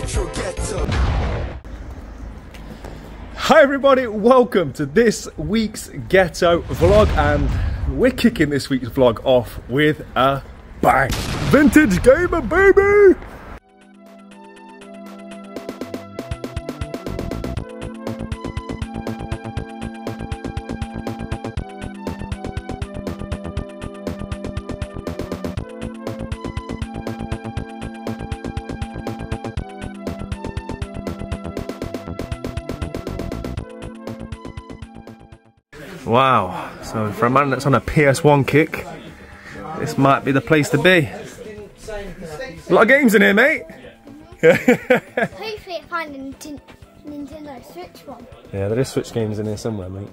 retro ghetto. Hi everybody, welcome to this week's Ghetto vlog, and we're kicking this week's vlog off with a bang. Vintage gamer, baby! Wow, so for a man that's on a PS1 kick, this might be the place to be. A lot of games in here, mate. Hopefully I find a Nintendo Switch one. Yeah, there is Switch games in here somewhere, mate.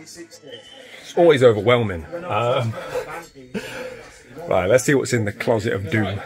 It's always overwhelming. Right, let's see what's in the closet of doom.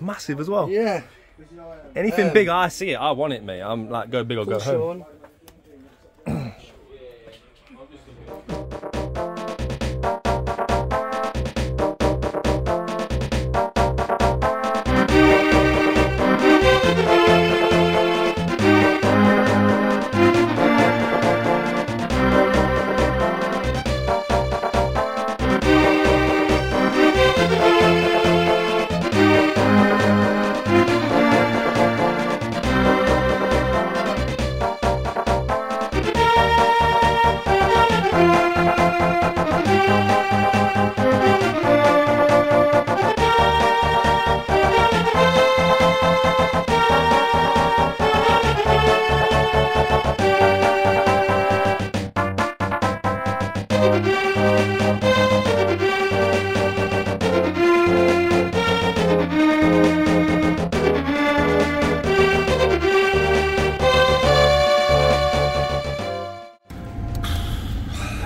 It's massive as well. Yeah. Anything big, I see it. I want it, mate. I'm like, go big or go home.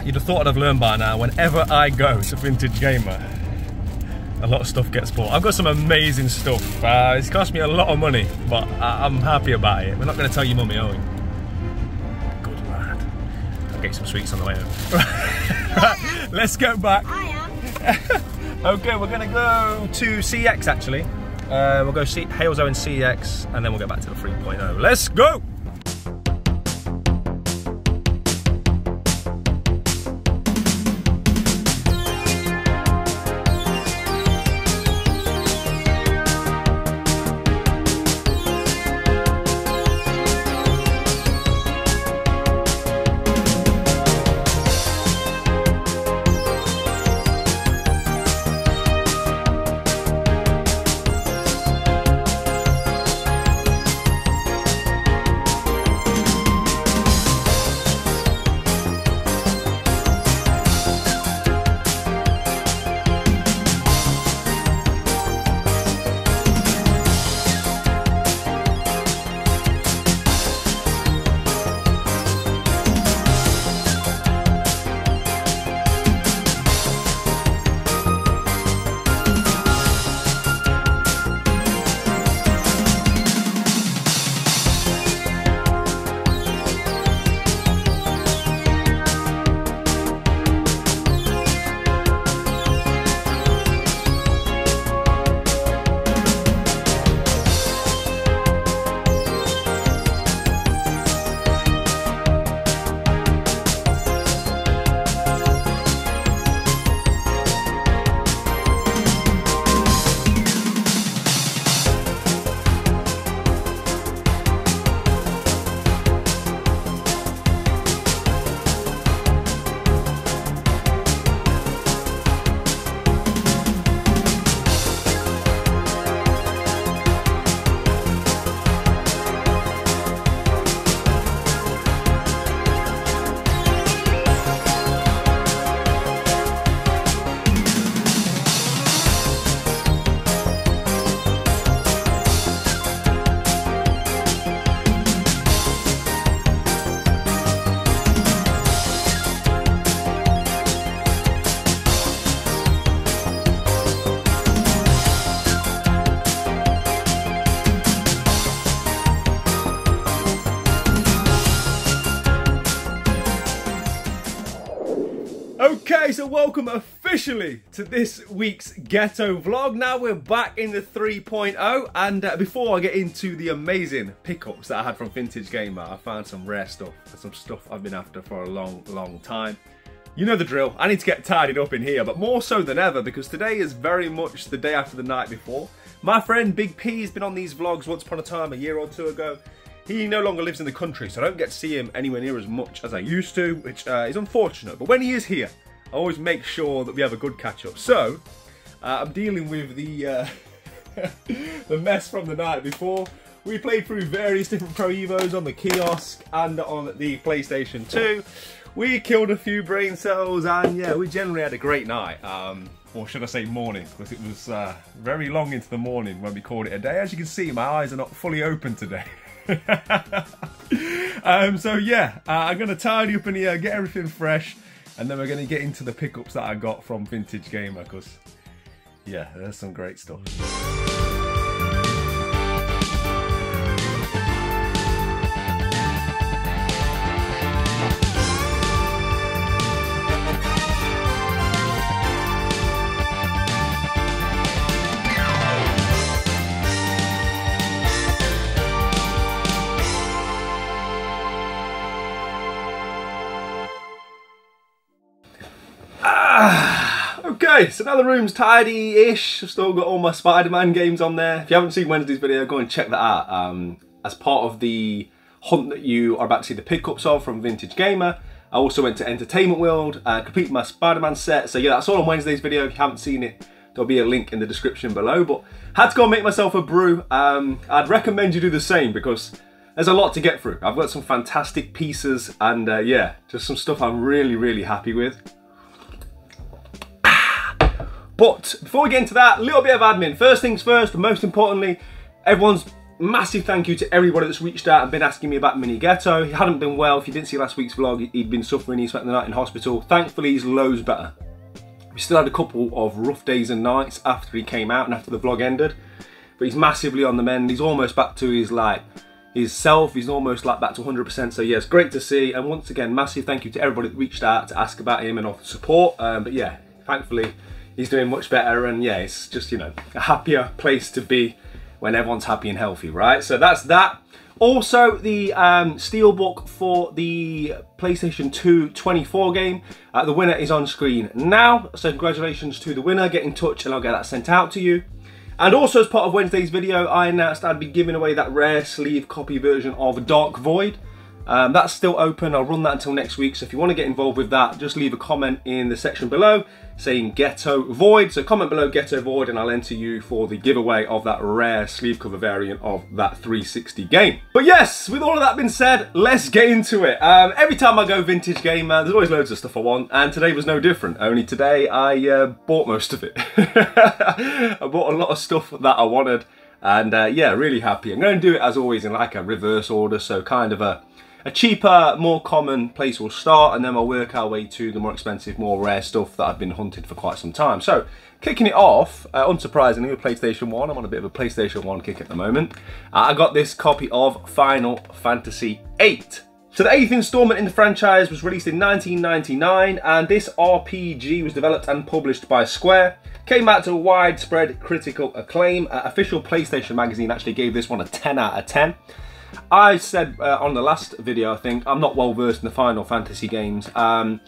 You'd have thought I'd have learned by now, whenever I go to Vintage Gamer, a lot of stuff gets bought. I've got some amazing stuff. It's cost me a lot of money, but I'm happy about it. We're not going to tell your mummy, are we? Good lad. I'll get you some sweets on the way home. Right, let's go back. I am. Okay, we're going to go to CX actually. We'll go see Hale Zone CX, and then we'll go back to the 3.0. Let's go! Okay, so welcome officially to this week's Ghetto vlog. Now we're back in the 3.0, and before I get into the amazing pickups that I had from Vintage Gamer, I found some rare stuff, some stuff I've been after for a long time. You know the drill, I need to get tidied up in here, but more so than ever because today is very much the day after the night before. My friend Big P has been on these vlogs once upon a time, a year or two ago. He no longer lives in the country, so I don't get to see him anywhere near as much as I used to, which is unfortunate. But when he is here, I always make sure that we have a good catch-up. So, I'm dealing with the the mess from the night before. We played through various different Pro Evos on the kiosk and on the PlayStation 2. We killed a few brain cells, and yeah, we generally had a great night. Or should I say morning, because it was very long into the morning when we called it a day. As you can see, my eyes are not fully open today. So yeah, I'm going to tidy up in here, get everything fresh, and then we're going to get into the pickups that I got from Vintage Gamer, because yeah, there's some great stuff. Okay, so now the room's tidy-ish. I've still got all my Spider-Man games on there. If you haven't seen Wednesday's video, go and check that out. As part of the hunt that you are about to see the pickups of from Vintage Gamer, I also went to Entertainment World, completed my Spider-Man set. So yeah, that's all on Wednesday's video. If you haven't seen it, there'll be a link in the description below. But had to go and make myself a brew. I'd recommend you do the same because there's a lot to get through. I've got some fantastic pieces and yeah, just some stuff I'm really, really happy with. But before we get into that, a little bit of admin. First things first, most importantly, everyone's massive thank you to everybody that's reached out and been asking me about Mini Ghetto. He hadn't been well. If you didn't see last week's vlog, he'd been suffering. He spent the night in hospital. Thankfully, he's loads better. We still had a couple of rough days and nights after he came out and after the vlog ended. But he's massively on the mend. He's almost back to his self. He's almost like back to 100%. So yeah, it's great to see. And once again, massive thank you to everybody that reached out to ask about him and offer support. But yeah, thankfully, he's doing much better. And yeah, it's just, you know, a happier place to be when everyone's happy and healthy, right? So that's that. Also, the steelbook for the PlayStation 2 24 game, the winner is on screen now. So congratulations to the winner. Get in touch and I'll get that sent out to you. And also as part of Wednesday's video, I announced I'd be giving away that rare sleeve copy version of Dark Void. That's still open. I'll run that until next week. So if you want to get involved with that, just leave a comment in the section below saying Ghetto Void. So comment below Ghetto Void and I'll enter you for the giveaway of that rare sleeve cover variant of that 360 game. But yes, with all of that being said, let's get into it. Every time I go Vintage Gamer, there's always loads of stuff I want, and today was no different. Only today I bought most of it. I bought a lot of stuff that I wanted, and yeah, really happy. I'm going to do it as always in like a reverse order, so kind of a cheaper, more common place will start, and then we'll work our way to the more expensive, more rare stuff that I've been hunting for quite some time. So, kicking it off, unsurprisingly, with PlayStation 1. I'm on a bit of a PlayStation 1 kick at the moment. I got this copy of Final Fantasy VIII. So the 8th installment in the franchise was released in 1999, and this RPG was developed and published by Square. Came out to widespread critical acclaim. Official PlayStation magazine actually gave this one a 10 out of 10. I said on the last video, I think, I'm not well versed in the Final Fantasy games. I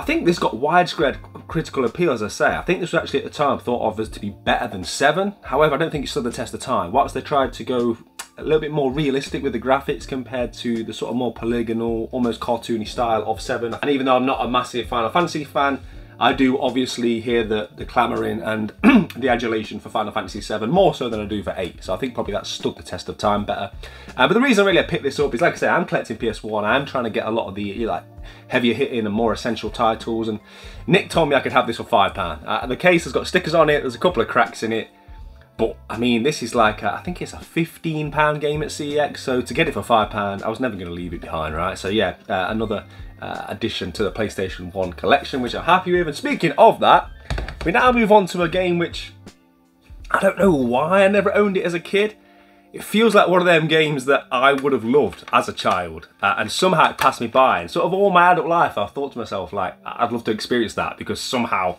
think this got widespread critical appeal, as I say. I think this was actually at the time thought of as to be better than 7. However, I don't think it stood the test of time. Whilst they tried to go a little bit more realistic with the graphics compared to the sort of more polygonal, almost cartoony style of 7. And even though I'm not a massive Final Fantasy fan, I do obviously hear the clamouring and the adulation for Final Fantasy VII more so than I do for 8. So I think probably that stood the test of time better. But the reason really I picked this up is, like I say, I'm collecting PS1. I'm trying to get a lot of the like heavier hitting and more essential titles. And Nick told me I could have this for £5. The case has got stickers on it. There's a couple of cracks in it. But I mean, this is like, I think it's a £15 game at CEX. So to get it for £5, I was never going to leave it behind, right? So yeah, another addition to the PlayStation 1 collection, which I'm happy with. And speaking of that, we now move on to a game which I don't know why I never owned it as a kid. It feels like one of them games that I would have loved as a child, and somehow it passed me by. And sort of all my adult life, I've thought to myself, like, I'd love to experience that because somehow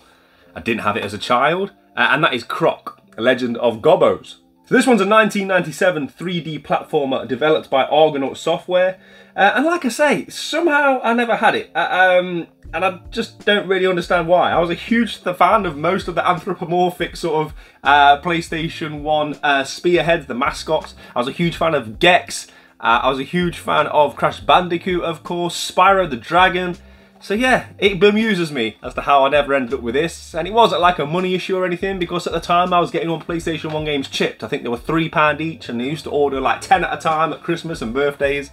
I didn't have it as a child. And that is Croc, a Legend of Gobbos. So this one's a 1997 3D platformer developed by Argonaut Software. And like I say, somehow I never had it. And I just don't really understand why. I was a huge fan of most of the anthropomorphic sort of PlayStation 1 spearheads, the mascots. I was a huge fan of Gex. I was a huge fan of Crash Bandicoot, of course, Spyro the Dragon. So yeah, it bemuses me as to how I never ended up with this. And it wasn't like a money issue or anything, because at the time I was getting all PlayStation 1 games chipped. I think they were £3 each, and they used to order like 10 at a time at Christmas and birthdays.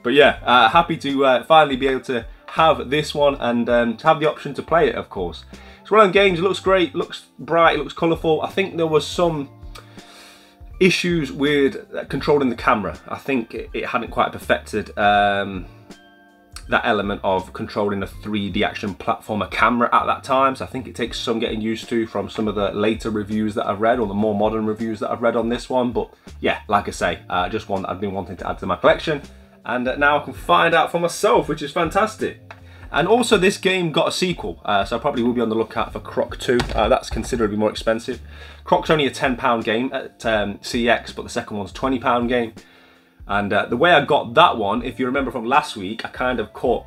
But yeah, happy to finally be able to have this one and to have the option to play it, of course. It's one of them games, it looks great, looks bright, it looks colourful. I think there was some issues with controlling the camera. I think it hadn't quite perfected that element of controlling a 3D action platformer camera at that time. So I think it takes some getting used to from some of the later reviews that I've read, or the more modern reviews that I've read on this one. But yeah, like I say, just one that I've been wanting to add to my collection. And now I can find out for myself, which is fantastic. And also this game got a sequel, so I probably will be on the lookout for Croc 2. That's considerably more expensive. Croc's only a £10 game at CX, but the second one's a £20 game. And the way I got that one, if you remember from last week, I kind of caught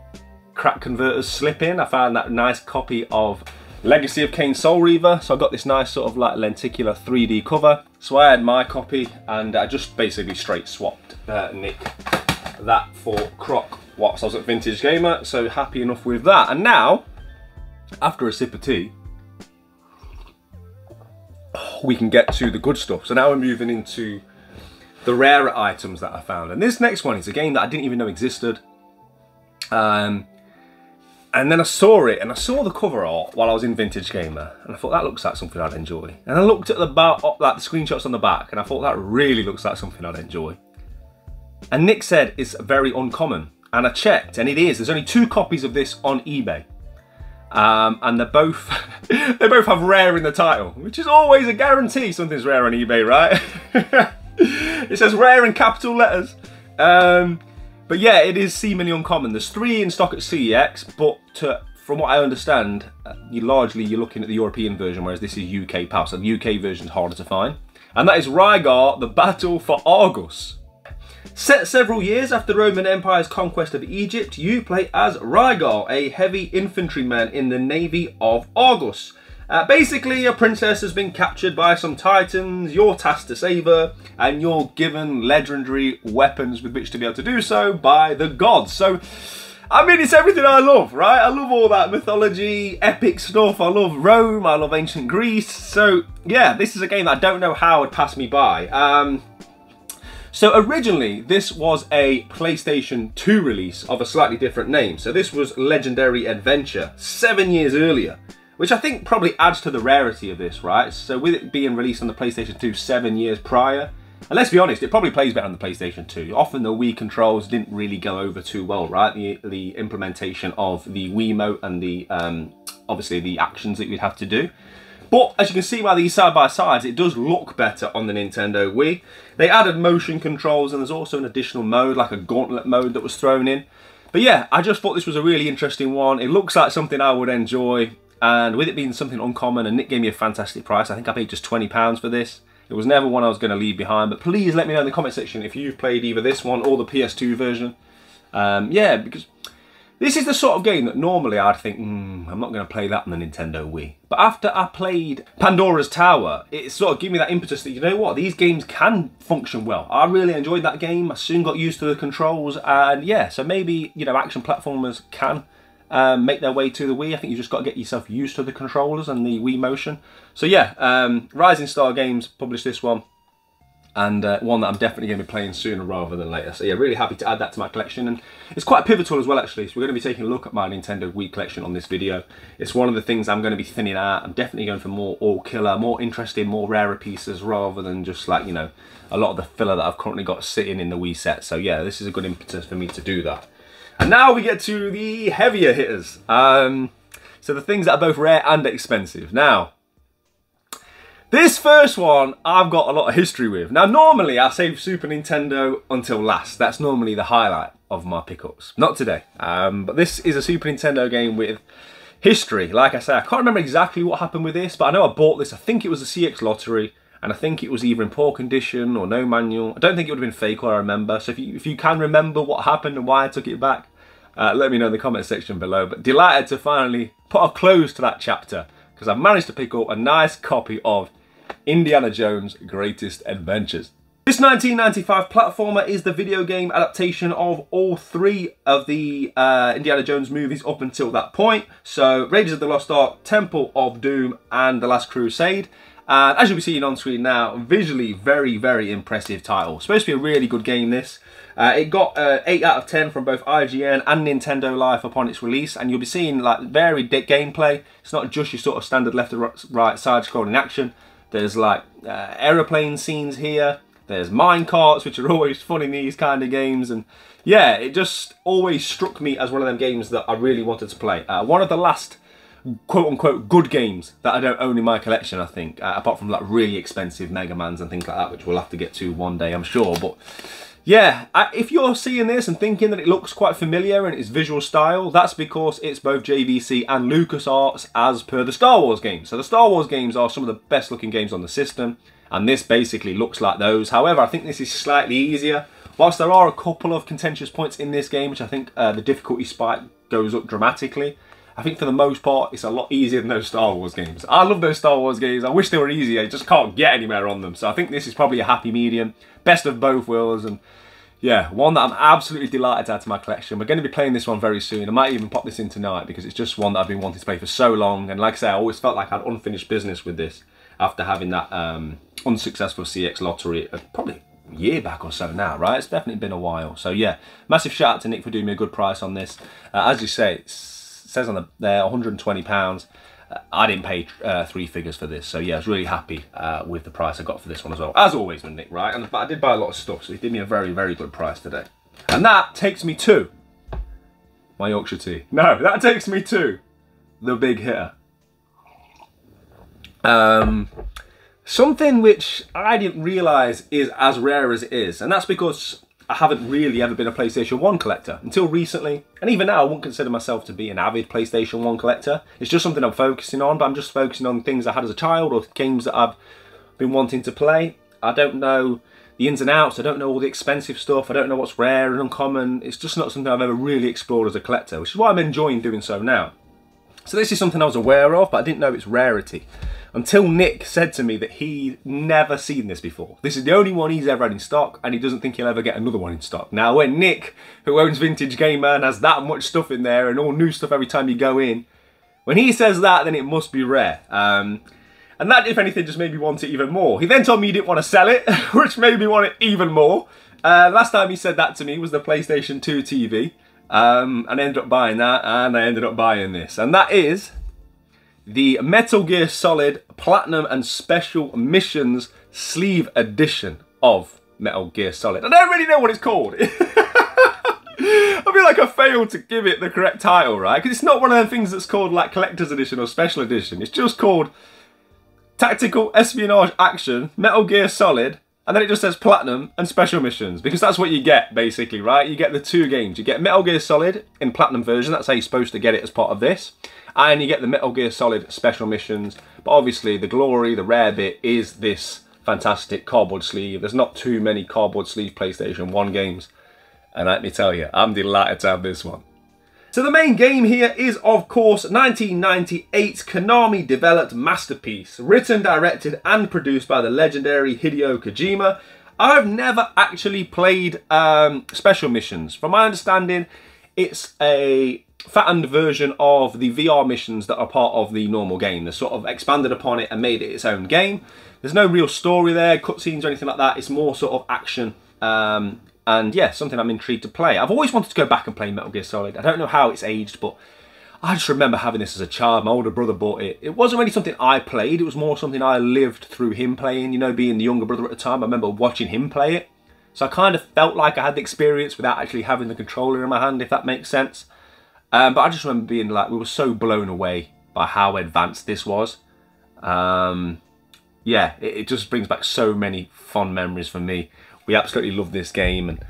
Crack Converters slip in. I found that nice copy of Legacy of Kain Soul Reaver. So I got this nice sort of like lenticular 3D cover. So I had my copy, and I just basically straight swapped Nick that for Croc whilst I was at Vintage Gamer. So happy enough with that. And now, after a sip of tea, we can get to the good stuff. So now we're moving into the rarer items that I found. And this next one is a game that I didn't even know existed. And then I saw it, and I saw the cover art while I was in Vintage Gamer, and I thought that looks like something I'd enjoy. And I looked at the like the screenshots on the back, and I thought that really looks like something I'd enjoy. And Nick said it's very uncommon, and I checked, and it is. There's only 2 copies of this on eBay, and they're both they both have rare in the title, which is always a guarantee something's rare on eBay, right? It says rare in capital letters. But yeah, it is seemingly uncommon. There's 3 in stock at CEX, but from what I understand, you're looking at the European version, whereas this is UK PAL, so the UK version is harder to find. And that is Rygar, the Battle for Argos. Set several years after the Roman Empire's conquest of Egypt, you play as Rygar, a heavy infantryman in the navy of Argos. Basically, a princess has been captured by some titans, you're tasked to save her, and you're given legendary weapons with which to be able to do so by the gods. So, I mean, it's everything I love, right? I love all that mythology, epic stuff. I love Rome, I love ancient Greece. So, yeah, this is a game that I don't know how would pass me by. So originally, this was a PlayStation 2 release of a slightly different name. So this was Legendary Adventure, 7 years earlier, which I think probably adds to the rarity of this, right? So with it being released on the PlayStation 2 7 years prior, and let's be honest, it probably plays better on the PlayStation 2. Often the Wii controls didn't really go over too well, right? The implementation of the Wiimote and the obviously the actions that you'd have to do. But as you can see by these side-by-sides, it does look better on the Nintendo Wii. They added motion controls, and there's also an additional mode, like a gauntlet mode that was thrown in. But yeah, I just thought this was a really interesting one. It looks like something I would enjoy, and with it being something uncommon, and Nick gave me a fantastic price. I think I paid just £20 for this. It was never one I was going to leave behind, but please let me know in the comment section if you've played either this one or the PS2 version. Yeah, because this is the sort of game that normally I'd think, I'm not going to play that on the Nintendo Wii. But after I played Pandora's Tower, it sort of gave me that impetus that, you know what, these games can function well. I really enjoyed that game. I soon got used to the controls, and yeah, so maybe, you know, action platformers can make their way to the Wii. I think you just got to get yourself used to the controllers and the Wii motion. So yeah, Rising Star Games published this one, and one that I'm definitely going to be playing sooner rather than later. So yeah, really happy to add that to my collection, and it's quite pivotal as well actually. So we're going to be taking a look at my Nintendo Wii collection on this video. It's one of the things I'm going to be thinning out. I'm definitely going for more all-killer, more interesting, more rarer pieces rather than just like, you know, a lot of the filler that I've currently got sitting in the Wii set. So yeah, this is a good impetus for me to do that. And now we get to the heavier hitters. So the things that are both rare and expensive. Now, this first one, I've got a lot of history with. Now, normally I save Super Nintendo until last. That's normally the highlight of my pickups. Not today. But this is a Super Nintendo game with history. Like I say, I can't remember exactly what happened with this, but I know I bought this. I think it was a CX lottery, and I think it was either in poor condition or no manual. I don't think it would have been fake, or I remember. So if you can remember what happened and why I took it back, let me know in the comment section below. But delighted to finally put a close to that chapter, because I've managed to pick up a nice copy of Indiana Jones' Greatest Adventures. This 1995 platformer is the video game adaptation of all 3 of the Indiana Jones movies up until that point. So Raiders of the Lost Ark, Temple of Doom, and The Last Crusade. And as you'll be seeing on screen now, visually very, very impressive title. Supposed to be a really good game, this. It got 8 out of 10 from both IGN and Nintendo Life upon its release, and you'll be seeing like varied gameplay. It's not just your sort of standard left to right side-scrolling action. There's like aeroplane scenes here. There's mine carts, which are always fun in these kind of games. And yeah, it just always struck me as one of them games that I really wanted to play. One of the last quote-unquote good games that I don't own in my collection, I think. Apart from like really expensive Mega Mans and things like that, which we'll have to get to one day, I'm sure. But yeah, if you're seeing this and thinking that it looks quite familiar in its visual style, that's because it's both JVC and LucasArts as per the Star Wars games. So the Star Wars games are some of the best looking games on the system, and this basically looks like those. However, I think this is slightly easier. Whilst there are a couple of contentious points in this game, which I think the difficulty spike goes up dramatically, I think for the most part, it's a lot easier than those Star Wars games. I love those Star Wars games. I wish they were easier. I just can't get anywhere on them. So I think this is probably a happy medium. Best of both worlds. And yeah, one that I'm absolutely delighted to add to my collection. We're going to be playing this one very soon. I might even pop this in tonight because it's just one that I've been wanting to play for so long. And like I say, I always felt like I had unfinished business with this after having that unsuccessful CX lottery probably a year back or so now, right? It's definitely been a while. So yeah, massive shout out to Nick for doing me a good price on this. As you say, it says on there £120. I didn't pay 3 figures for this, so yeah, I was really happy with the price I got for this one as well. As always with Nick, right? But I did buy a lot of stuff, so he did me a very, very good price today. And that takes me to my Yorkshire tea. No, that takes me to the big hitter. Something which I didn't realise is as rare as it is, and that's because I haven't really ever been a PlayStation 1 collector until recently, and even now I wouldn't consider myself to be an avid PlayStation 1 collector. It's just something I'm focusing on, but I'm just focusing on things I had as a child or games that I've been wanting to play. I don't know the ins and outs, I don't know all the expensive stuff, I don't know what's rare and uncommon. It's just not something I've ever really explored as a collector, which is why I'm enjoying doing so now. So this is something I was aware of, but I didn't know its rarity. Until Nick said to me that he'd never seen this before. This is the only one he's ever had in stock, and he doesn't think he'll ever get another one in stock. Now, when Nick, who owns Vintage Gamer and has that much stuff in there and all new stuff every time you go in, when he says that, then it must be rare. And that, if anything, just made me want it even more. He then told me he didn't want to sell it, which made me want it even more. Last time he said that to me was the PlayStation 2 TV. And I ended up buying that, and I ended up buying this. And that is the Metal Gear Solid Platinum and Special Missions Sleeve Edition of Metal Gear Solid. I don't really know what it's called. I feel like I failed to give it the correct title, right? Because it's not one of them things that's called like Collector's Edition or Special Edition. It's just called Tactical Espionage Action Metal Gear Solid, and then it just says Platinum and Special Missions, because that's what you get, basically, right? You get the 2 games. You get Metal Gear Solid in Platinum version, that's how you're supposed to get it as part of this, and you get the Metal Gear Solid Special Missions, but obviously the glory, the rare bit, is this fantastic cardboard sleeve. There's not too many cardboard sleeve PlayStation 1 games, and let me tell you, I'm delighted to have this one. So the main game here is, of course, 1998's Konami-developed masterpiece, written, directed, and produced by the legendary Hideo Kojima. I've never actually played Special Missions. From my understanding, it's a fattened version of the VR missions that are part of the normal game. They sort of expanded upon it and made it its own game. There's no real story there, cutscenes or anything like that. It's more sort of action. And yeah, something I'm intrigued to play. I've always wanted to go back and play Metal Gear Solid. I don't know how it's aged, but I just remember having this as a child. My older brother bought it. It wasn't really something I played. It was more something I lived through him playing, you know, being the younger brother at the time. I remember watching him play it. So I kind of felt like I had the experience without actually having the controller in my hand, if that makes sense. But I just remember being like, we were so blown away by how advanced this was. Yeah, it just brings back so many fond memories for me. We absolutely love this game, and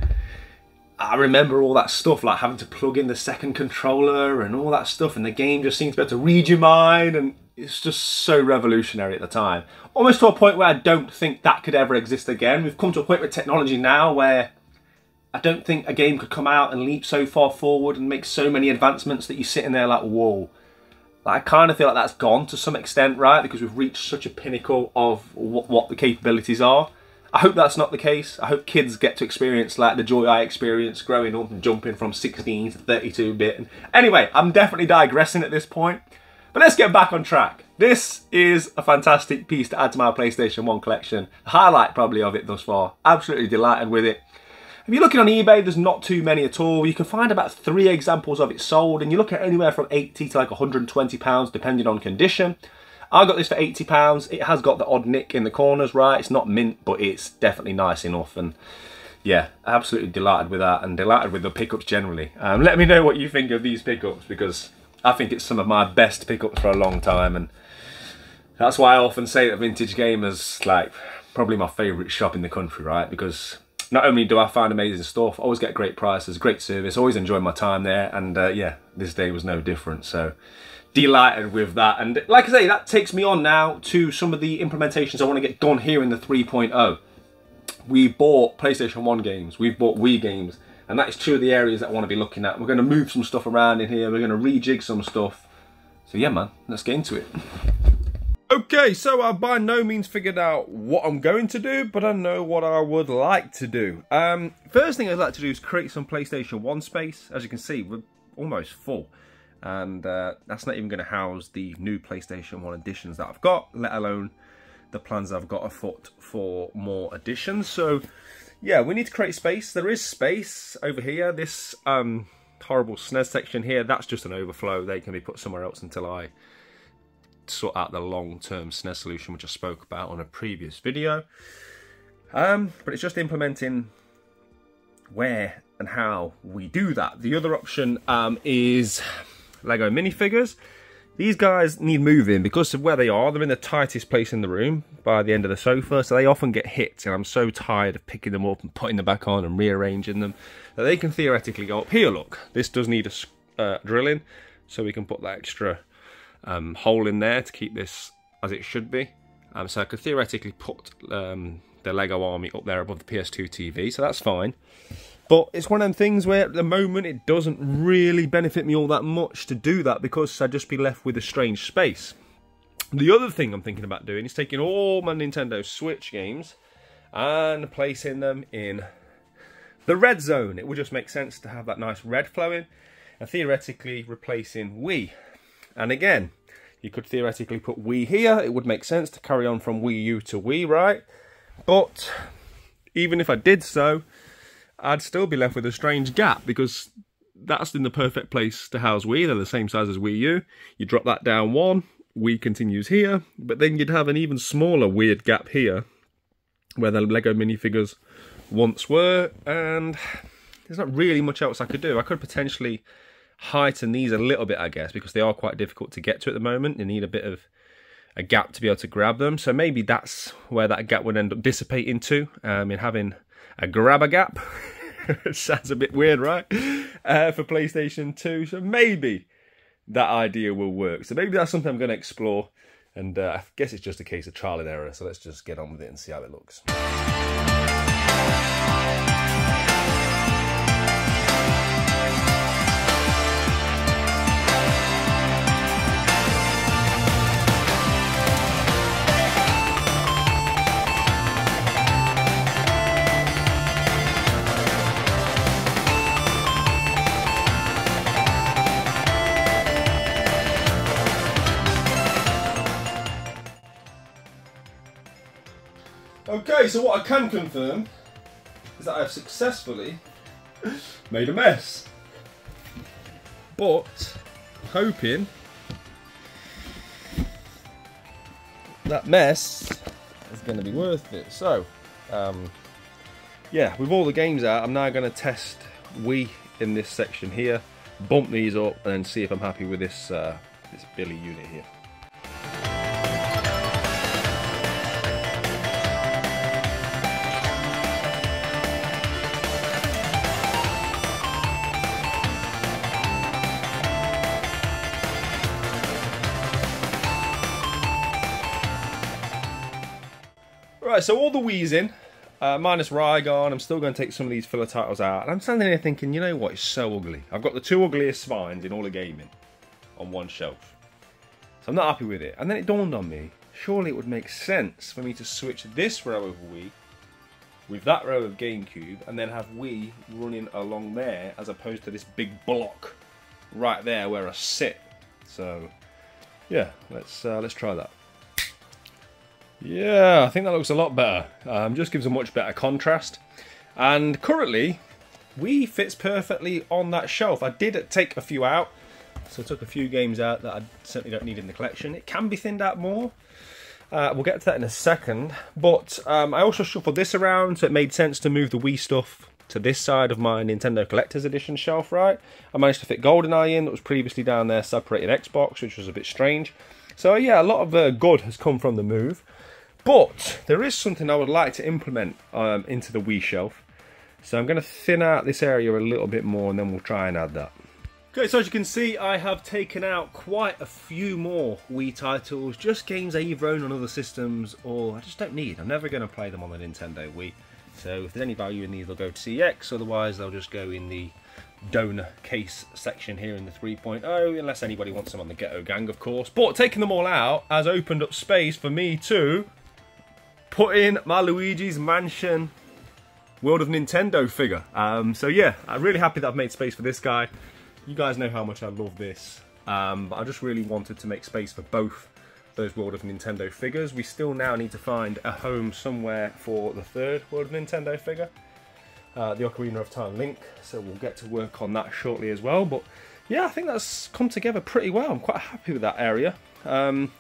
I remember all that stuff, like having to plug in the second controller and all that stuff, and the game just seems to be able to read your mind, and it's just so revolutionary at the time. Almost to a point where I don't think that could ever exist again. We've come to a point with technology now where I don't think a game could come out and leap so far forward and make so many advancements that you're sitting there like, whoa. Like, I kind of feel like that's gone to some extent, right? Because we've reached such a pinnacle of what the capabilities are. I hope that's not the case. I hope kids get to experience like the joy I experienced growing up and jumping from 16 to 32-bit. Anyway, I'm definitely digressing at this point. But let's get back on track. This is a fantastic piece to add to my PlayStation 1 collection. The highlight probably of it thus far. Absolutely delighted with it. If you're looking on eBay, there's not too many at all. You can find about 3 examples of it sold, and you look at anywhere from 80 to like £120 depending on condition. I got this for £80. It has got the odd nick in the corners, right? It's not mint, but it's definitely nice enough. And yeah, absolutely delighted with that, and delighted with the pickups generally. Let me know what you think of these pickups, because I think it's some of my best pickups for a long time. And that's why I often say that Vintage Gamer's like probably my favourite shop in the country, right? Because not only do I find amazing stuff, I always get great prices, great service, always enjoy my time there. And yeah, this day was no different. So delighted with that. And like I say, that takes me on now to some of the implementations I want to get done here in the 3.0. We bought PlayStation 1 games, we've bought Wii games, and that is 2 of the areas that I want to be looking at. We're going to move some stuff around in here, we're going to rejig some stuff, So yeah, man, let's get into it. Okay, so I've by no means figured out what I'm going to do, but I know what I would like to do. First thing I'd like to do is create some PlayStation 1 space. As you can see, we're almost full. And that's not even going to house the new PlayStation 1 editions that I've got, let alone the plans I've got afoot for more editions. So yeah, we need to create space. There is space over here. This horrible SNES section here, that's just an overflow. They can be put somewhere else until I sort out the long-term SNES solution, which I spoke about on a previous video. But it's just implementing where and how we do that. The other option is Lego minifigures. These guys need moving because of where they are. They're in the tightest place in the room by the end of the sofa, so they often get hit, and I'm so tired of picking them up and putting them back on and rearranging them that they can theoretically go up here. Look, this does need a drilling, so we can put that extra hole in there to keep this as it should be. So I could theoretically put the Lego army up there above the PS2 TV, so that's fine. But it's one of them things where at the moment it doesn't really benefit me all that much to do that because I'd just be left with a strange space. The other thing I'm thinking about doing is taking all my Nintendo Switch games and placing them in the red zone. It would just make sense to have that nice red flowing and theoretically replacing Wii. And again, you could theoretically put Wii here. It would make sense to carry on from Wii U to Wii, right? But even if I did so, I'd still be left with a strange gap because that's in the perfect place to house Wii. They're the same size as Wii U. You drop that down one, Wii continues here, but then you'd have an even smaller weird gap here where the Lego minifigures once were, and there's not really much else I could do. I could potentially heighten these a little bit, I guess, because they are quite difficult to get to at the moment. You need a bit of a gap to be able to grab them, so maybe that's where that gap would end up dissipating to, in having a grabber gap. Sounds a bit weird, right? For PlayStation 2, so maybe that idea will work. So maybe that's something I'm going to explore, and I guess it's just a case of trial and error, so let's just get on with it and see how it looks. Okay, so what I can confirm is that I have successfully made a mess. But I'm hoping that mess is going to be worth it. So, yeah, with all the games out, I'm now going to test Wii in this section here, bump these up, and then see if I'm happy with this this Billy unit here. Right, so all the Wii's in, minus Rygon. I'm still going to take some of these filler titles out. And I'm standing here thinking, you know what, it's so ugly. I've got the two ugliest spines in all of gaming on one shelf. So I'm not happy with it. And then it dawned on me, surely it would make sense for me to switch this row of Wii with that row of GameCube and then have Wii running along there as opposed to this big block right there where I sit. So, yeah, let's try that. Yeah, I think that looks a lot better. Just gives a much better contrast. And currently, Wii fits perfectly on that shelf. I did take a few out, so I took a few games out that I certainly don't need in the collection. It can be thinned out more. We'll get to that in a second. But I also shuffled this around, so it made sense to move the Wii stuff to this side of my Nintendo Collector's Edition shelf, right? I managed to fit GoldenEye in that was previously down there, separated Xbox, which was a bit strange. So yeah, a lot of good has come from the move. But there is something I would like to implement into the Wii shelf. So I'm going to thin out this area a little bit more and then we'll try and add that. Okay, so as you can see, I have taken out quite a few more Wii titles. Just games I either own on other systems or I just don't need. I'm never going to play them on the Nintendo Wii. So if there's any value in these, they'll go to CX. Otherwise, they'll just go in the donor case section here in the 3.0, unless anybody wants them on the Ghetto Gang, of course. But taking them all out has opened up space for me to put in my Luigi's Mansion World of Nintendo figure. So yeah, I'm really happy that I've made space for this guy. You guys know how much I love this, but I just really wanted to make space for both those World of Nintendo figures. We still now need to find a home somewhere for the third World of Nintendo figure, the Ocarina of Time Link, so we'll get to work on that shortly as well. But yeah, I think that's come together pretty well. I'm quite happy with that area. And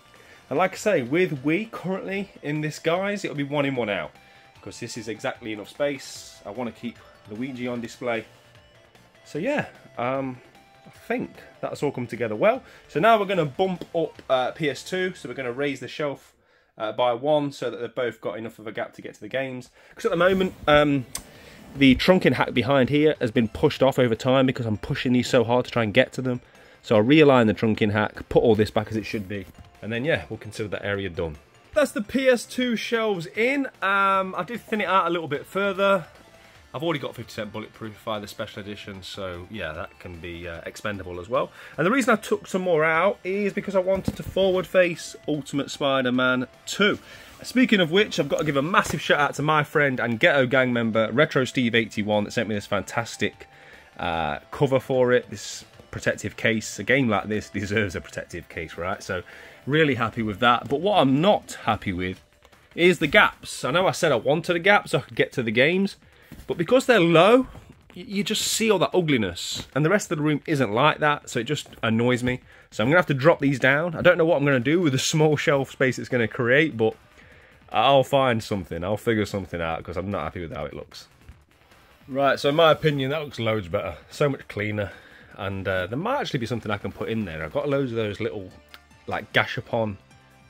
like I say, with Wii currently in this guise, it'll be 1 in 1 out, because this is exactly enough space. I want to keep Luigi on display. So yeah, I think that's all come together well. So now we're going to bump up PS2, so we're going to raise the shelf by 1 so that they've both got enough of a gap to get to the games. Because at the moment, the trunking hack behind here has been pushed off over time because I'm pushing these so hard to try and get to them. So I'll realign the trunking hack, put all this back as it should be, and then yeah, we'll consider that area done. That's the PS2 shelves in. I did thin it out a little bit further. I've already got 50% bulletproof via the special edition, so yeah, that can be expendable as well. And the reason I took some more out is because I wanted to forward face Ultimate Spider-Man 2. Speaking of which, I've got to give a massive shout out to my friend and Ghetto Gang member, Retro Steve 81, that sent me this fantastic cover for it, this protective case. A game like this deserves a protective case, right? So really happy with that. But what I'm not happy with is the gaps. I know I said I wanted a gap so I could get to the games, but because they're low, you just see all that ugliness. And the rest of the room isn't like that, so it just annoys me. So I'm going to have to drop these down. I don't know what I'm going to do with the small shelf space it's going to create, but I'll find something. I'll figure something out, because I'm not happy with how it looks. Right, so in my opinion, that looks loads better. So much cleaner. And there might actually be something I can put in there. I've got loads of those little, like, Gashapon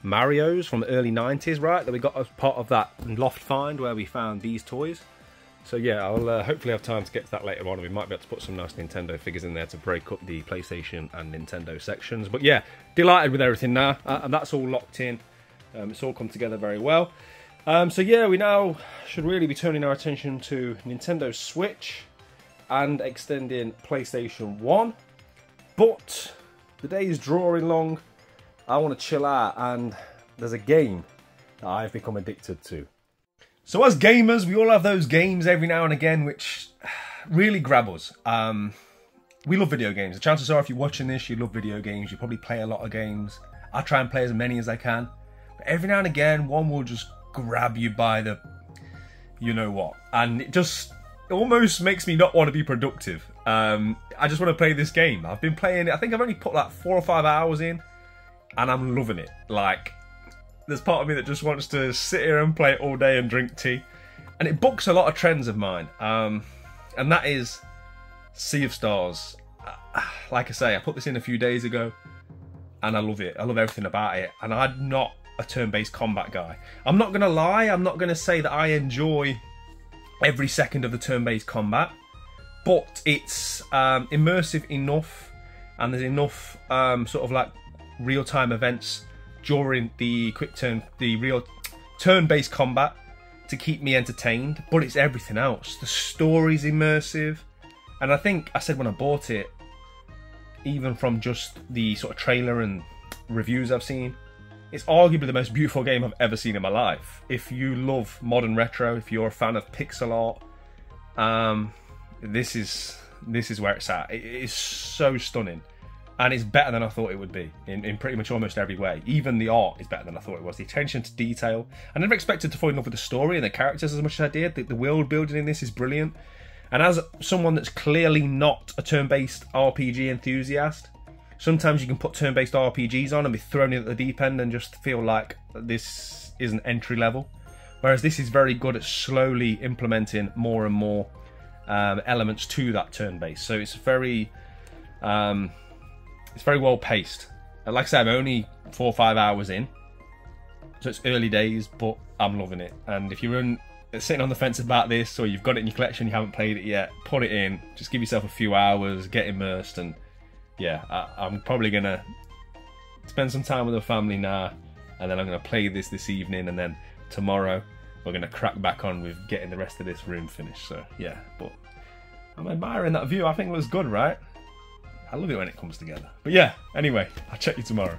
Marios from the early 90s, right? That we got as part of that loft find where we found these toys. So yeah, I'll hopefully have time to get to that later on. We might be able to put some nice Nintendo figures in there to break up the PlayStation and Nintendo sections. But yeah, delighted with everything now. And that's all locked in. It's all come together very well. So yeah, we now should really be turning our attention to Nintendo Switch and extending PlayStation 1. But the day is drawing long. I want to chill out, and there's a game that I've become addicted to. So as gamers, we all have those games every now and again which really grab us. We love video games. The chances are if you're watching this, you love video games. You probably play a lot of games. I try and play as many as I can. But every now and again, one will just grab you by the you know what. And it just almost makes me not want to be productive. I just want to play this game. I've been playing it. I think I've only put like 4 or 5 hours in, and I'm loving it. Like, there's part of me that just wants to sit here and play it all day and drink tea. And it bucks a lot of trends of mine. And that is Sea of Stars. Like I say, I put this in a few days ago, and I love it. I love everything about it. And I'm not a turn-based combat guy. I'm not going to lie. I'm not going to say that I enjoy every second of the turn-based combat. But it's immersive enough, and there's enough sort of like real-time events during the real turn-based combat to keep me entertained. But it's everything else. The story's immersive, and I think I said when I bought it, even from just the sort of trailer and reviews I've seen, it's arguably the most beautiful game I've ever seen in my life. If you love modern retro, if you're a fan of pixel art, this is where it's at. It is so stunning. And it's better than I thought it would be in pretty much almost every way. Even the art is better than I thought it was. The attention to detail. I never expected to fall in love with the story and the characters as much as I did. The world building in this is brilliant. And as someone that's clearly not a turn-based RPG enthusiast, sometimes you can put turn-based RPGs on and be thrown in at the deep end and just feel like this isn't entry level. Whereas this is very good at slowly implementing more and more elements to that turn-based. So it's very well paced. And like I said, I'm only 4 or 5 hours in, so it's early days, but I'm loving it. And if you're sitting on the fence about this, or you've got it in your collection, you haven't played it yet, put it in. Just give yourself a few hours, get immersed, and yeah, I'm probably gonna spend some time with the family now, and then I'm gonna play this evening, and then tomorrow we're gonna crack back on with getting the rest of this room finished. So yeah, but I'm admiring that view. I think it looks good, right? I love it when it comes together. But yeah, anyway, I'll check you tomorrow.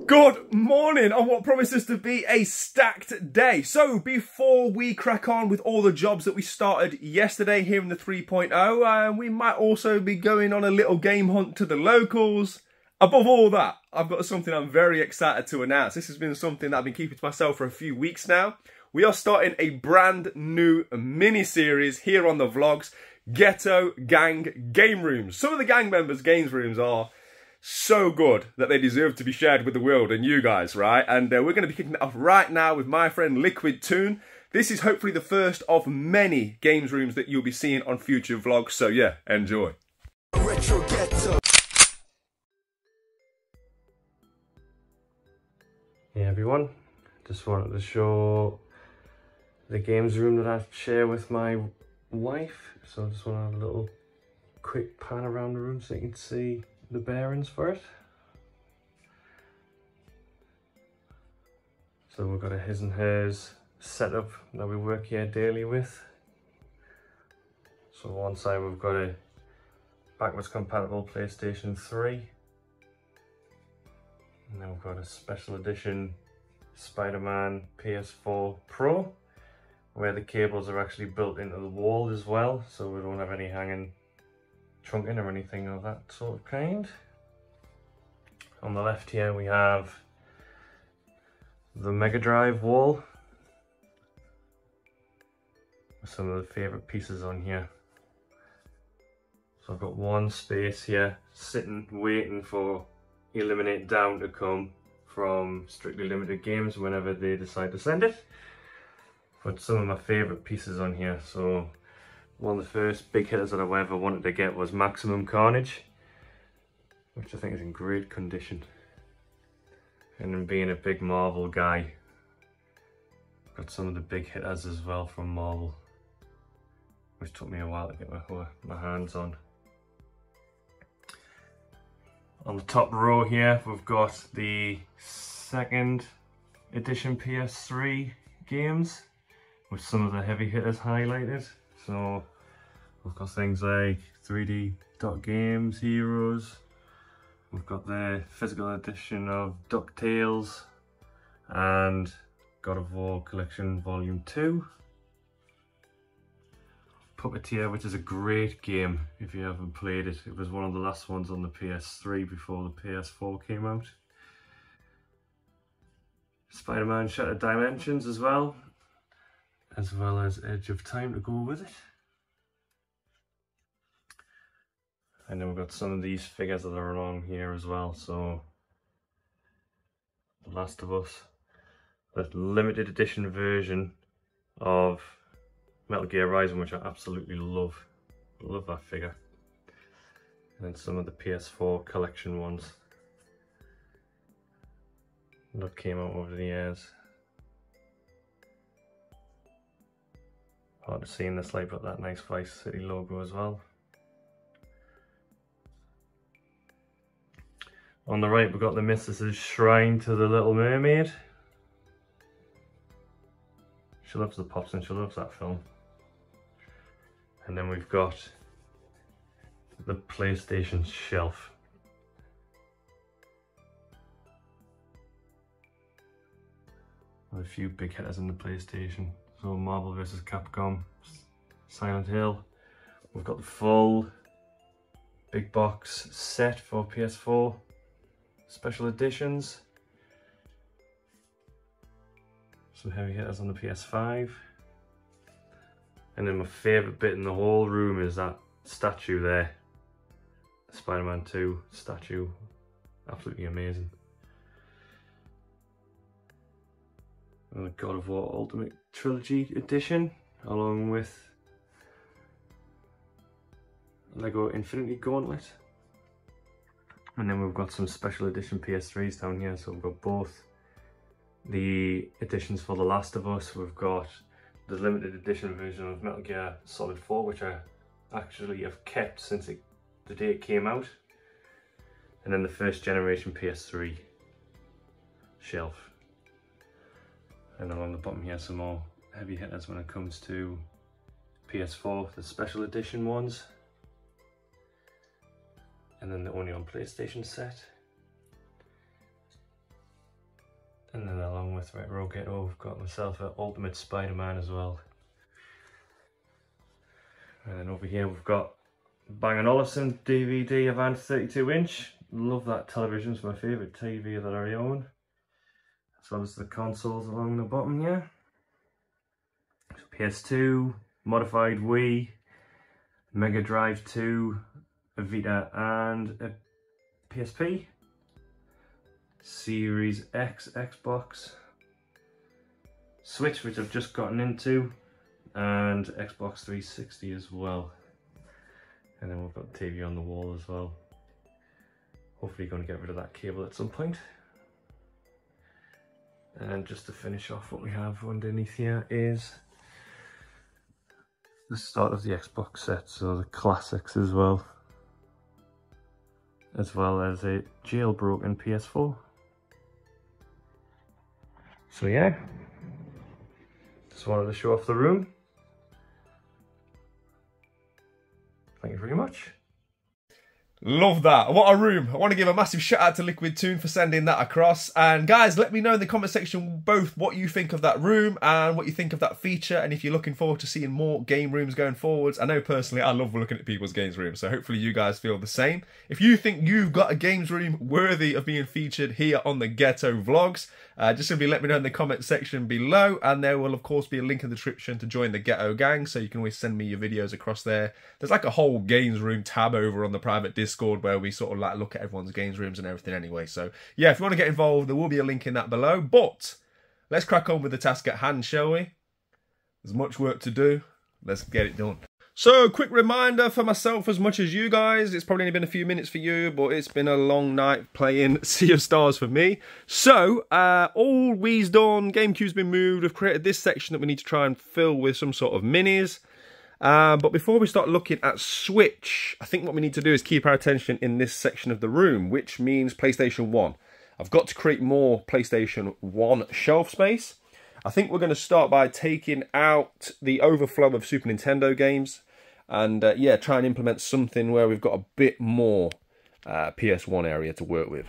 Good morning on what promises to be a stacked day. So before we crack on with all the jobs that we started yesterday here in the 3.0, we might also be going on a little game hunt to the locals. Above all that, I've got something I'm very excited to announce. This has been something that I've been keeping to myself for a few weeks now. We are starting a brand new mini-series here on the vlogs, Ghetto Gang Game Rooms. Some of the gang members' games rooms are so good that they deserve to be shared with the world and you guys, right? And we're going to be kicking it off right now with my friend Liquid Toon. This is hopefully the first of many games rooms that you'll be seeing on future vlogs. So yeah, enjoy. Retro Ghetto. Hey everyone, just wanted to show the games room that I share with my wife. So I just want to have a little quick pan around the room so you can see the bearings for it. So we've got a his and hers setup that we work here daily with. So on one side we've got a backwards compatible PlayStation 3. And then we've got a special edition Spider-Man PS4 Pro, where the cables are actually built into the wall as well, so we don't have any hanging trunking or anything of that sort of kind. On the left here we have the Mega Drive wall with some of the favourite pieces on here. So I've got one space here sitting waiting for Eliminate Down to come from Strictly Limited Games whenever they decide to send it. But some of my favourite pieces on here. So one of the first big hitters that I ever wanted to get was Maximum Carnage, which I think is in great condition. And then being a big Marvel guy, got some of the big hitters as well from Marvel, which took me a while to get my hands on. On the top row here, we've got the second edition PS3 games, with some of the heavy hitters highlighted. So we've got things like 3D Dot Games Heroes, we've got the physical edition of DuckTales and God of War Collection Volume 2. Puppeteer, which is a great game if you haven't played it. It was one of the last ones on the PS3 before the PS4 came out. Spider-Man Shattered Dimensions as well as Edge of Time to go with it. And then we've got some of these figures that are along here as well. So The Last of Us, the limited edition version of Metal Gear Rising, which I absolutely love. Love that figure. And then some of the PS4 collection ones that came out over the years. Hard to see in this light, but that nice Vice City logo as well. On the right we've got the Mistress's Shrine to the Little Mermaid. She loves the pops and she loves that film. And then we've got the PlayStation shelf. With a few big hitters in the PlayStation. So Marvel vs. Capcom, Silent Hill. We've got the full big box set for PS4 special editions. Some heavy hitters on the PS5. And then my favourite bit in the whole room is that statue there. The Spider-Man 2 statue. Absolutely amazing. And the God of War Ultimate Trilogy edition, along with Lego Infinity Gauntlet. And then we've got some special edition PS3s down here, so we've got both the editions for The Last of Us. We've got the limited edition version of Metal Gear Solid 4, which I actually have kept since the day it came out. And then the first generation PS3 shelf. And along the bottom here, some more heavy hitters when it comes to PS4, the special edition ones. And then the only on PlayStation set. And then along with Retro Ghetto, I've got myself an Ultimate Spider-Man as well. And then over here we've got Bang & Olufsen DVD Avant 32-inch. Love that television, it's my favourite TV that I own. As well as the consoles along the bottom here. So PS2, modified Wii, Mega Drive 2, a Vita and a PSP. Series X Xbox, Switch, which I've just gotten into, and Xbox 360 as well. And then we've got the TV on the wall as well. Hopefully going to get rid of that cable at some point. And just to finish off, what we have underneath here is the start of the Xbox set, so the classics as well as a jailbroken PS4. So yeah, just wanted to show off the room. Thank you very much. Love that. What a room. I want to give a massive shout out to Liquid Toon for sending that across. And guys, let me know in the comment section both what you think of that room and what you think of that feature, and if you're looking forward to seeing more game rooms going forwards. I know personally I love looking at people's games rooms, so hopefully you guys feel the same. If you think you've got a games room worthy of being featured here on the Ghetto Vlogs, just simply let me know in the comment section below, and there will of course be a link in the description to join the Ghetto gang, so you can always send me your videos across there. There's like a whole games room tab over on the private Discord where we sort of like look at everyone's games rooms and everything anyway. So yeah, if you want to get involved, there will be a link in that below. But let's crack on with the task at hand, shall we? There's much work to do. Let's get it done. So, quick reminder for myself as much as you guys. It's probably only been a few minutes for you, but it's been a long night playing Sea of Stars for me. So, all Wii's done, GameCube's been moved. We've created this section that we need to try and fill with some sort of minis. But before we start looking at Switch, I think what we need to do is keep our attention in this section of the room, which means PlayStation 1. I've got to create more PlayStation 1 shelf space. I think we're going to start by taking out the overflow of Super Nintendo games. And yeah, try and implement something where we've got a bit more PS1 area to work with.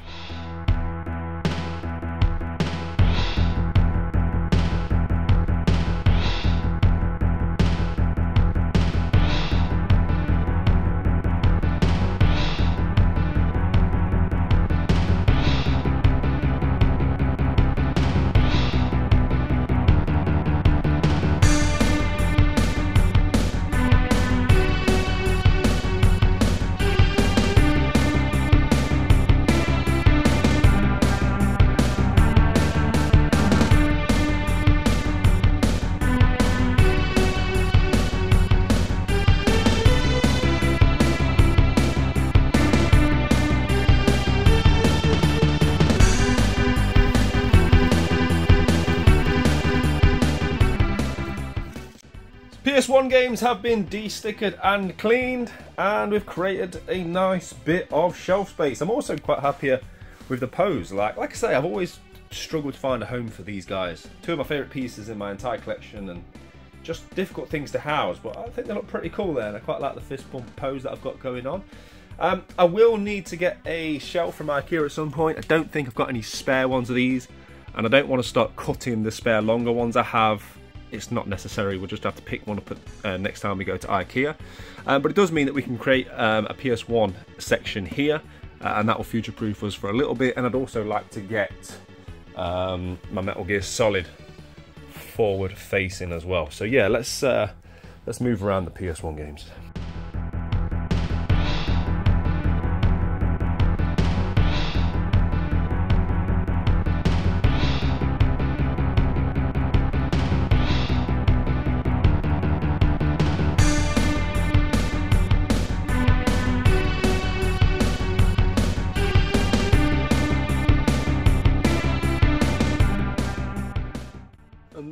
PS1 games have been de-stickered and cleaned, and we've created a nice bit of shelf space. I'm also quite happier with the pose. Like I say, I've always struggled to find a home for these guys. Two of my favourite pieces in my entire collection, and just difficult things to house, but I think they look pretty cool there, and I quite like the fist pump pose that I've got going on. I will need to get a shelf from IKEA at some point. I don't think I've got any spare ones of these, and I don't want to start cutting the spare longer ones I have it's not necessary. We'll just have to pick one up next time we go to IKEA. But it does mean that we can create a PS1 section here, and that will future-proof us for a little bit. And I'd also like to get my Metal Gear Solid forward-facing as well. So yeah, let's move around the PS1 games.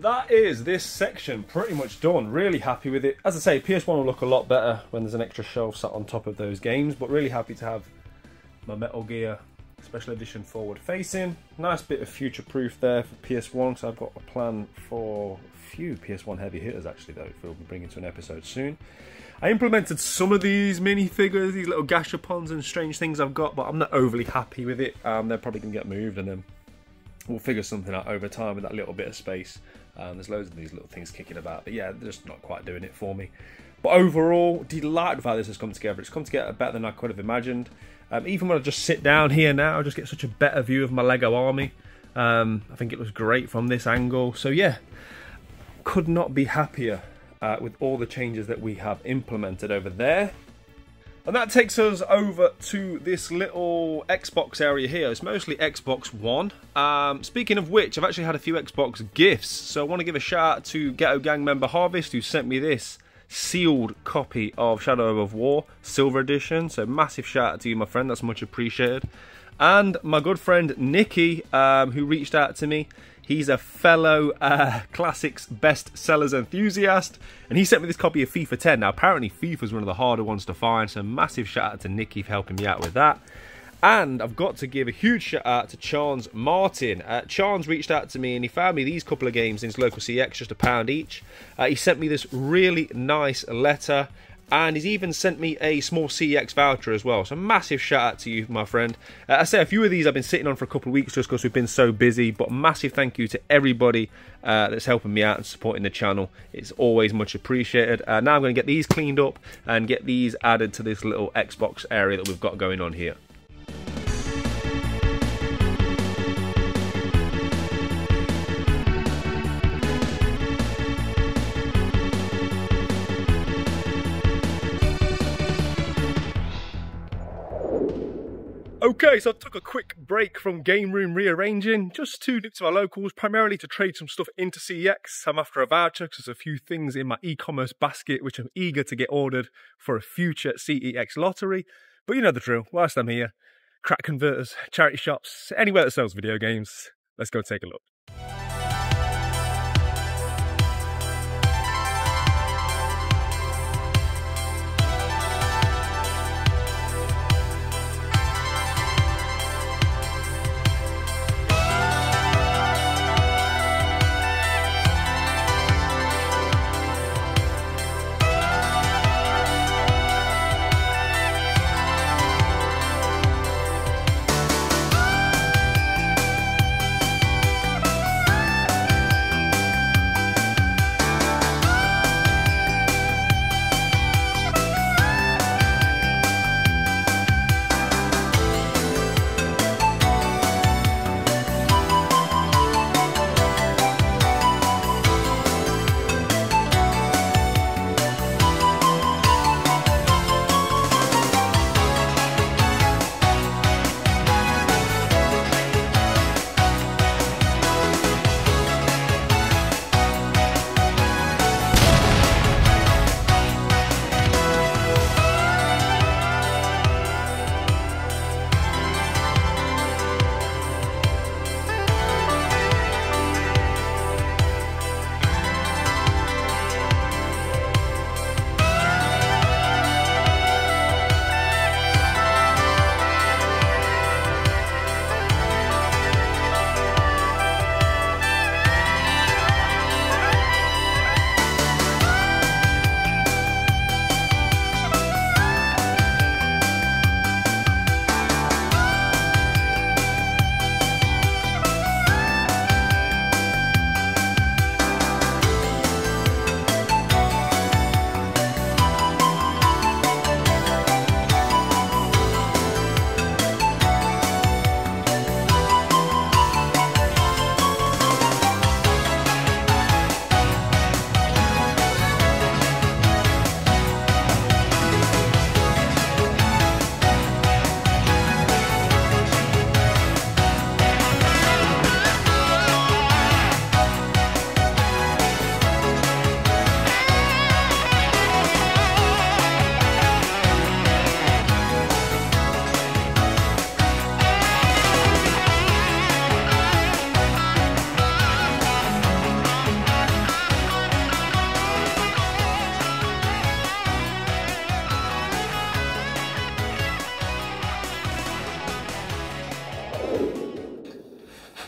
That is this section pretty much done. Really happy with it. As I say, PS1 will look a lot better when there's an extra shelf sat on top of those games, but really happy to have my Metal Gear Special Edition forward facing. Nice bit of future proof there for PS1, so I've got a plan for a few PS1 heavy hitters actually that we'll be bringing to an episode soon. I implemented some of these minifigures, these little gashapons and strange things I've got, but I'm not overly happy with it. They're probably going to get moved, and then we'll figure something out over time with that little bit of space. There's loads of these little things kicking about, but yeah, they're just not quite doing it for me. But overall, delighted with how this has come together. It's come together better than I could have imagined. Even when I just sit down here now, I just get such a better view of my Lego army. I think it looks great from this angle. So yeah, could not be happier with all the changes that we have implemented over there. And that takes us over to this little Xbox area here. It's mostly Xbox One. Speaking of which, I've actually had a few Xbox gifts. So I want to give a shout out to Ghetto Gang member Harvest, who sent me this sealed copy of Shadow of War, Silver Edition. So massive shout out to you, my friend. That's much appreciated. And my good friend Nicky, who reached out to me. He's a fellow Classics bestsellers enthusiast, and he sent me this copy of FIFA 10. Now, apparently FIFA's one of the harder ones to find, so massive shout out to Nicky for helping me out with that. And I've got to give a huge shout out to Chance Martin. Chance reached out to me and he found me these couple of games in his local CX, just £1 each. He sent me this really nice letter, and he's even sent me a small CX voucher as well. So massive shout out to you, my friend. I say a few of these I've been sitting on for a couple of weeks just because we've been so busy, but massive thank you to everybody that's helping me out and supporting the channel. It's always much appreciated. Now I'm going to get these cleaned up and get these added to this little Xbox area that we've got going on here. Okay, so I took a quick break from game room rearranging, just to nip to my locals, primarily to trade some stuff into CEX. I'm after a voucher because there's a few things in my e-commerce basket which I'm eager to get ordered for a future CEX lottery. But you know the drill, whilst I'm here, crack converters, charity shops, anywhere that sells video games, let's go take a look.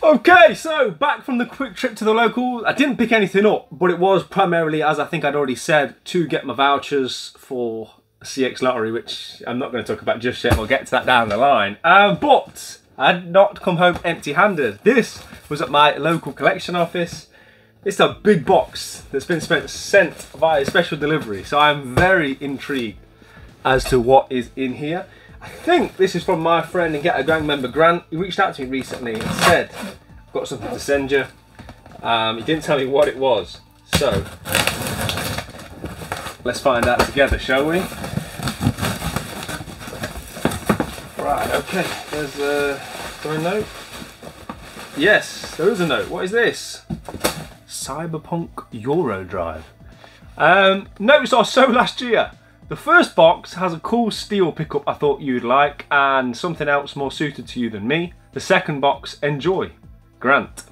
Okay, so back from the quick trip to the local. I didn't pick anything up, but it was primarily, as I think I'd already said, to get my vouchers for CX Lottery, which I'm not going to talk about just yet. We'll get to that down the line. But I had not come home empty-handed. This was at my local collection office. It's a big box that's been sent via special delivery, so I'm very intrigued as to what is in here. I think this is from my friend and Ghetto gang member Grant. He reached out to me recently and said, I've got something to send you. He didn't tell me what it was, so let's find out together, shall we? Right, okay, there's a note. Yes, there is a note. What is this? Cyberpunk Eurodrive. Notes I saw last year. The first box has a cool steel pickup I thought you'd like, and something else more suited to you than me. The second box, enjoy. Grant.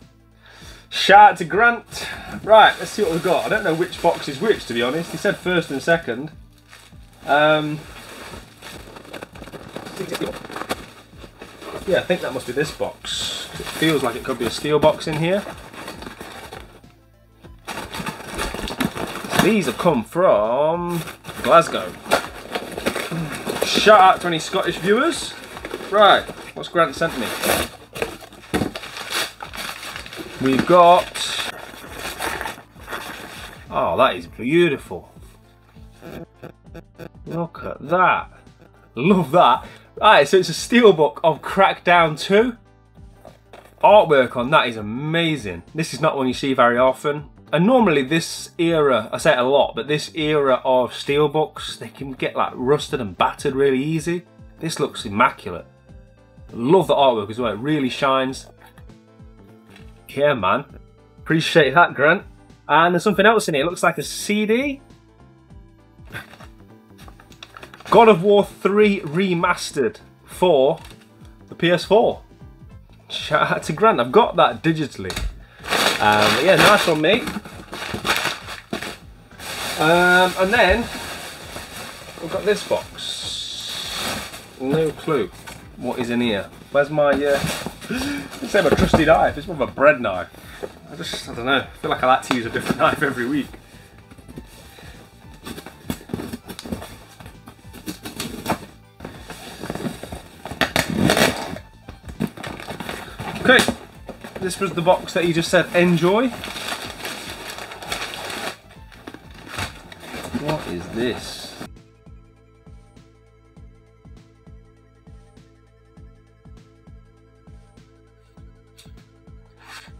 Shout out to Grant. Right, let's see what we've got. I don't know which box is which, to be honest. He said first and second. Yeah, I think that must be this box. It feels like it could be a steel box in here. These have come from Glasgow. Shout out to any Scottish viewers. Right, what's Grant sent me? We've got... Oh, that is beautiful. Look at that. Love that. Right, so it's a steelbook of Crackdown 2. Artwork on that is amazing. This is not one you see very often. And normally this era, I say it a lot, but this era of steelbooks, they can get like rusted and battered really easy. This looks immaculate. Love the artwork as well, it really shines. Yeah, man. Appreciate that, Grant. And there's something else in here, it looks like a CD. God of War 3 Remastered for the PS4. Shout out to Grant, I've got that digitally. Yeah, nice one, mate. And then we've got this box. No clue what is in here. Where's my let's say my trusty knife. It's more of a bread knife. I don't know. I feel like I like to use a different knife every week. Okay. This was the box that you just said enjoy. What is this?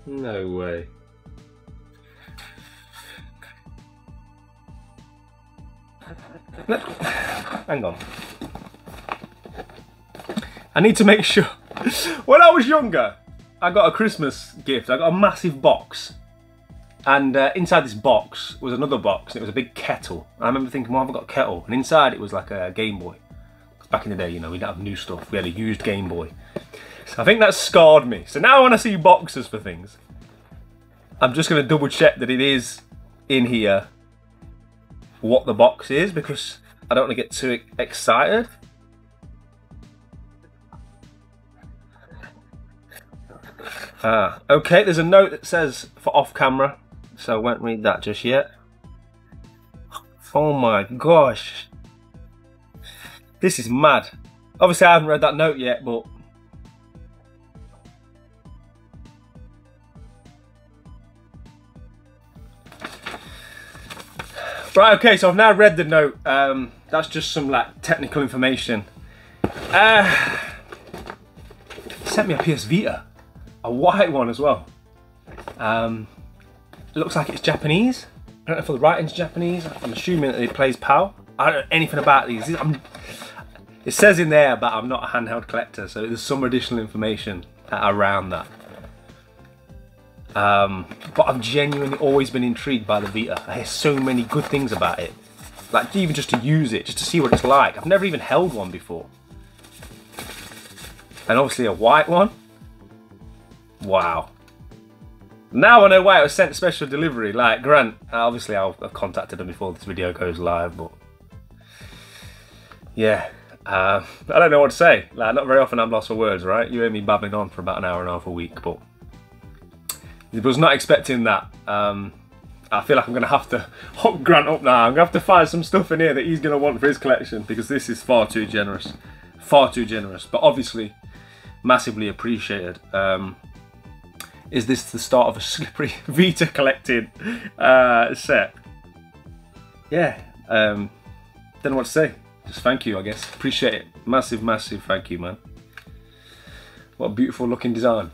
No way. Hang on. I need to make sure. When I was younger, I got a Christmas gift. I got a massive box, and inside this box was another box, and it was a big kettle. And I remember thinking, well, I've got a kettle, and inside it was like a Game Boy. Back in the day, you know, we didn't have new stuff. We had a used Game Boy. So I think that scarred me. So now when I see boxes for things, I'm just going to double check that it is in here what the box is, because I don't want to get too excited. Okay, there's a note that says for off camera, so I won't read that just yet. Oh my gosh. This is mad. Obviously I haven't read that note yet, but... Right, okay, so I've now read the note. That's just some like technical information. Sent me a PS Vita. A white one as well. It looks like it's Japanese. I don't know if the writing's Japanese. I'm assuming that it plays PAL. I don't know anything about these. It says in there, but I'm not a handheld collector, so there's some additional information around that. But I've genuinely always been intrigued by the Vita. I hear so many good things about it. Like even just to use it, just to see what it's like. I've never even held one before. And obviously a white one. Wow. Now I know why it was sent special delivery. Like Grant, obviously I've contacted him before this video goes live, but yeah, I don't know what to say. Like not very often I'm lost for words, right? You hear me babbling on for about an hour and a half a week, but was not expecting that. I feel like I'm going to have to hook Grant up now. I'm going to have to find some stuff in here that he's going to want for his collection, because this is far too generous. Far too generous. But obviously, massively appreciated. Is this the start of a slippery Vita collecting set? Yeah. Don't know what to say. Just thank you, I guess. Appreciate it. Massive, massive thank you, man. What a beautiful looking design.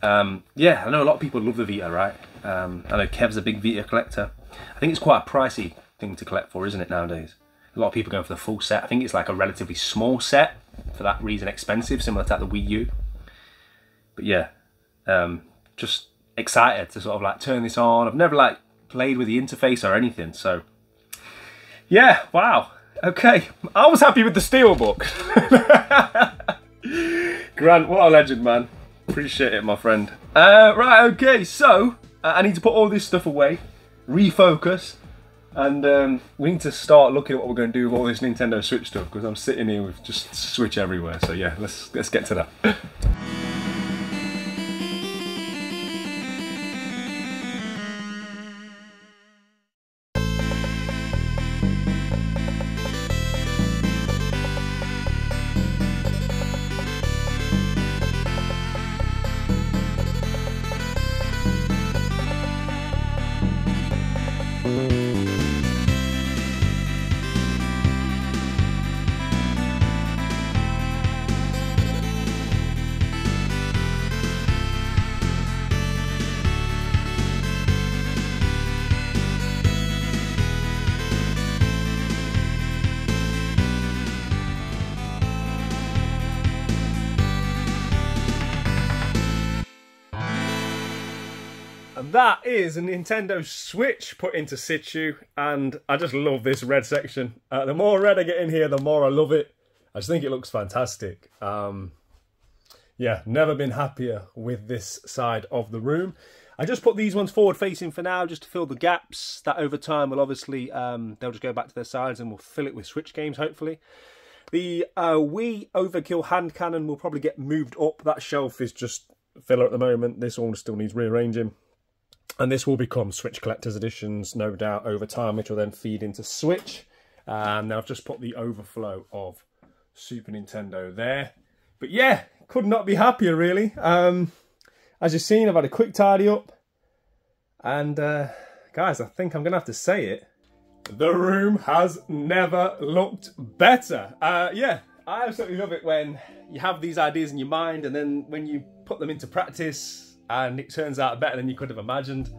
Yeah, I know a lot of people love the Vita, right? I know Kev's a big Vita collector. I think it's quite a pricey thing to collect for, isn't it, nowadays? A lot of people going for the full set. I think it's like a relatively small set, for that reason expensive, similar to the Wii U. But yeah, just excited to sort of like turn this on. I've never like played with the interface or anything, so yeah, wow. Okay, I was happy with the Steelbook. Grant, what a legend, man. Appreciate it, my friend. Right, okay, so I need to put all this stuff away, refocus, and we need to start looking at what we're going to do with all this Nintendo Switch stuff, because I'm sitting here with just Switch everywhere. So yeah, let's get to that. And that is a Nintendo Switch put into situ, and I just love this red section. The more red I get in here, the more I love it. I just think it looks fantastic. Yeah, never been happier with this side of the room. I just put these ones forward facing for now, just to fill the gaps. That over time will obviously, they'll just go back to their sides and we'll fill it with Switch games, hopefully. The Wii Overkill hand cannon will probably get moved up. That shelf is just filler at the moment. This one still needs rearranging. And this will become Switch Collector's Editions, no doubt, over time, which will then feed into Switch. And I've just put the overflow of Super Nintendo there. But yeah, could not be happier, really. As you've seen, I've had a quick tidy up. And guys, I think I'm going to have to say it. The room has never looked better. Yeah, I absolutely love it when you have these ideas in your mind, and then when you put them into practice, and it turns out better than you could have imagined.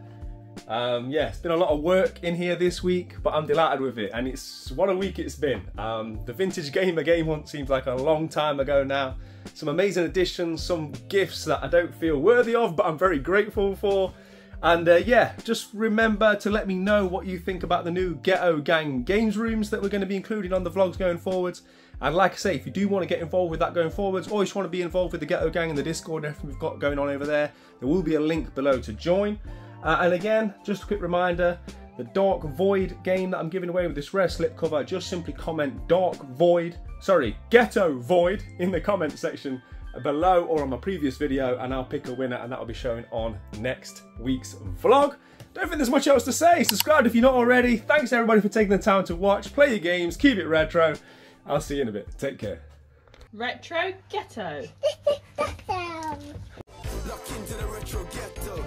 Yeah, it's been a lot of work in here this week, but I'm delighted with it, and it's what a week it's been. The Vintage Gamer game hunt seems like a long time ago now. Some amazing additions, some gifts that I don't feel worthy of, but I'm very grateful for. And yeah, just remember to let me know what you think about the new Ghetto Gang games rooms that we're going to be including on the vlogs going forwards. And like I say, if you do want to get involved with that going forwards, or you just want to be involved with the Ghetto Gang and the Discord and everything we've got going on over there, there will be a link below to join. And again, just a quick reminder, the Dark Void game that I'm giving away with this rare slipcover, just simply comment Ghetto Void in the comment section below or on my previous video, and I'll pick a winner, and that will be showing on next week's vlog. Don't think there's much else to say. Subscribe if you're not already. Thanks everybody for taking the time to watch. Play your games, keep it retro. I'll see you in a bit. Take care. Retro Ghetto. Lock into the retro ghetto.